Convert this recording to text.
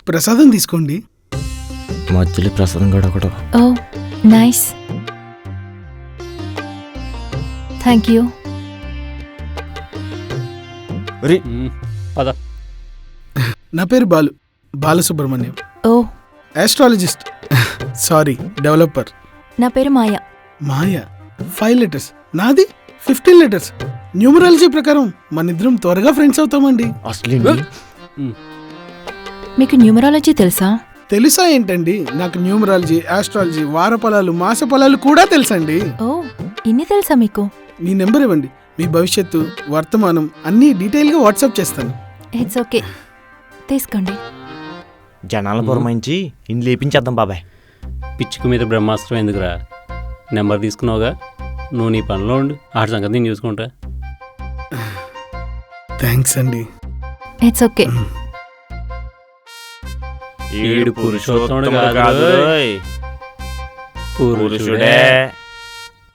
ప్రసాదం తీసుకోండి. మధ్యలో ప్రసాదం కూడా ఒకటి. ఓ నైస్, థ్యాంక్ యూ. పద. నా పేరు బాలసుబ్రహ్మణ్యం, ఓ ఆస్ట్రాలజిస్ట్, సారీ డెవలపర్. నా పేరు మాయా. మాయా 5 letters, నాది 15 letters. న్యూమరాలజీ ప్రకారం మన ఇద్దరం త్వరగా ఫ్రెండ్స్ అవుతామండి. అసలు మీకు న్యూమరాలజీ తెలుసా? తెలుసా ఏంటండి, నాకు న్యూమరాలజీ, ఆస్ట్రాలజీ, వార ఫలాలు, మాస ఫలాలు కూడా తెలుసండి. ఓ ఇన్ని తెలుసా మీకు? మీ నెంబర్ ఇవ్వండి, మీ భవిష్యత్తు, వర్తమానం అన్నీ డీటెయిల్గా వాట్సాప్ చేస్తాను. ఇట్స్ ఓకే, తీసుకోండి. జనాల పురమాయించి ఇన్ని లేపించేద్దాం బాబాయ్. పిచ్చుకు మీద బ్రహ్మాస్త్రం ఎందుకురా? నెంబర్ తీసుకున్నావుగా, నువ్వు నీ పనిలో ఉండు, ఆడి సంగతి నేను చూసుకుంటా. థ్యాంక్స్ అండి. It's okay. ఈడు పురుషోత్తముడు కాదు, పురుషుడే.